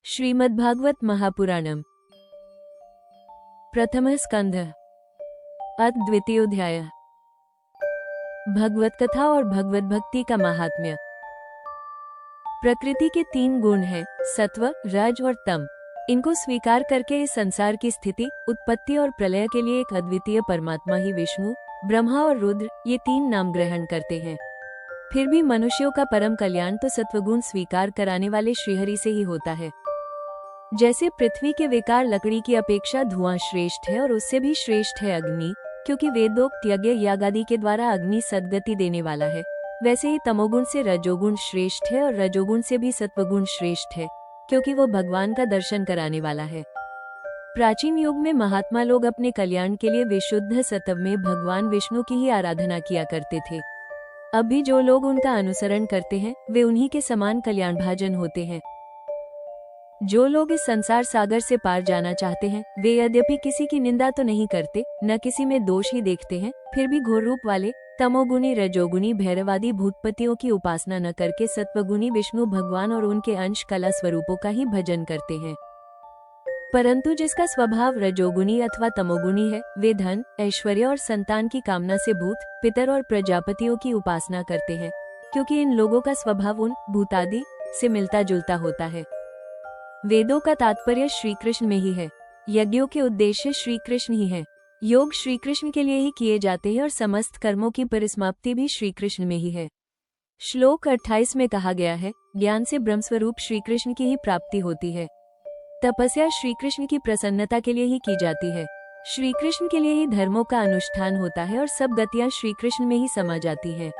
श्रीमद्भागवत महापुराणम प्रथम स्कंध अथ द्वितीयोध्याय। भगवत कथा और भगवत भक्ति का महात्म्य। प्रकृति के तीन गुण हैं, सत्व, रज और तम। इनको स्वीकार करके इस संसार की स्थिति, उत्पत्ति और प्रलय के लिए एक अद्वितीय परमात्मा ही विष्णु, ब्रह्मा और रुद्र ये तीन नाम ग्रहण करते हैं। फिर भी मनुष्यों का परम कल्याण तो सत्वगुण स्वीकार कराने वाले श्रीहरि से ही होता है। जैसे पृथ्वी के विकार लकड़ी की अपेक्षा धुआं श्रेष्ठ है और उससे भी श्रेष्ठ है अग्नि, क्योंकि वेदोक्त यज्ञ यागादि के द्वारा अग्नि सद्गति देने वाला है, वैसे ही तमोगुण से रजोगुण श्रेष्ठ है और रजोगुण से भी सत्वगुण श्रेष्ठ है, क्योंकि वो भगवान का दर्शन कराने वाला है। प्राचीन युग में महात्मा लोग अपने कल्याण के लिए विशुद्ध सत्व में भगवान विष्णु की ही आराधना किया करते थे। अब भी जो लोग उनका अनुसरण करते हैं वे उन्हीं के समान कल्याण भाजन होते हैं। जो लोग इस संसार सागर से पार जाना चाहते हैं वे यद्यपि किसी की निंदा तो नहीं करते, न किसी में दोष ही देखते हैं, फिर भी घोर रूप वाले तमोगुणी, रजोगुणी, भैरवादी भूतपतियों की उपासना न करके सत्वगुणी विष्णु भगवान और उनके अंश कला स्वरूपों का ही भजन करते हैं। परंतु जिसका स्वभाव रजोगुणी अथवा तमोगुणी है वे धन, ऐश्वर्य और संतान की कामना से भूत, पितर और प्रजापतियों की उपासना करते हैं, क्योंकि इन लोगों का स्वभाव उन भूतादि से मिलता जुलता होता है। वेदों का तात्पर्य श्री कृष्ण में ही है, यज्ञों के उद्देश्य श्री कृष्ण ही है, योग श्री कृष्ण के लिए ही किए जाते हैं और समस्त कर्मों की परिसमाप्ति भी श्री कृष्ण में ही है। श्लोक 28 में कहा गया है, ज्ञान से ब्रह्मस्वरूप श्री कृष्ण की ही प्राप्ति होती है। तपस्या श्री कृष्ण की प्रसन्नता के लिए ही की जाती है, श्री कृष्ण के लिए ही धर्मों का अनुष्ठान होता है और सब गतियां श्री कृष्ण में ही समा जाती हैं।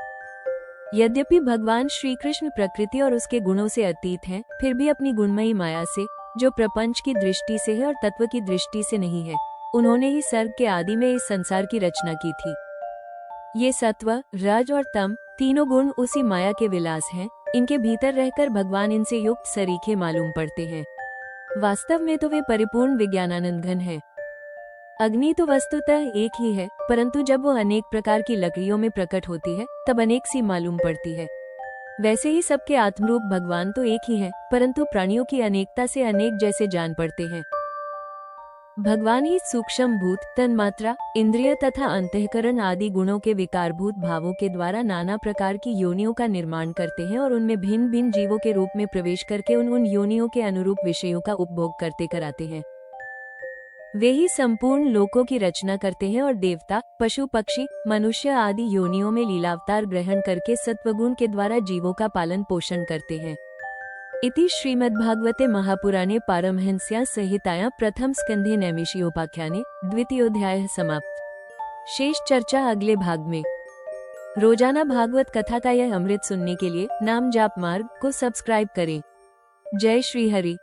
यद्यपि भगवान श्री कृष्ण प्रकृति और उसके गुणों से अतीत हैं, फिर भी अपनी गुणमयी माया से, जो प्रपंच की दृष्टि से है और तत्व की दृष्टि से नहीं है, उन्होंने ही सर्ग के आदि में इस संसार की रचना की थी। ये सत्व, रज और तम तीनों गुण उसी माया के विलास हैं। इनके भीतर रहकर भगवान इनसे युक्त सरीखे मालूम पड़ते हैं। वास्तव में तो वे परिपूर्ण विज्ञानानंद घन है। अग्नि तो वस्तुतः एक ही है, परंतु जब वो अनेक प्रकार की लकड़ियों में प्रकट होती है तब अनेक सी मालूम पड़ती है। वैसे ही सबके आत्मरूप भगवान तो एक ही है, परंतु प्राणियों की अनेकता से अनेक जैसे जान पड़ते हैं। भगवान ही सूक्ष्म भूत, तन्मात्रा, इंद्रिय तथा अंतःकरण आदि गुणों के विकारभूत भावों के द्वारा नाना प्रकार की योनियों का निर्माण करते हैं और उनमें भिन्न भिन्न जीवों के रूप में प्रवेश करके उन योनियों के अनुरूप विषयों का उपभोग करते कराते हैं। वे ही संपूर्ण लोकों की रचना करते हैं और देवता, पशु, पक्षी, मनुष्य आदि योनियों में लीलावतार ग्रहण करके सत्वगुण के द्वारा जीवों का पालन पोषण करते हैं। इति श्रीमद्भागवते महापुराणे पारमहंस्यां संहितायां प्रथम स्कंधे नैमिषीयोपाख्याने द्वितीयोध्याय समाप्त। शेष चर्चा अगले भाग में। रोजाना भागवत कथा का यह अमृत सुनने के लिए नाम जाप मार्ग को सब्सक्राइब करें। जय श्री हरि।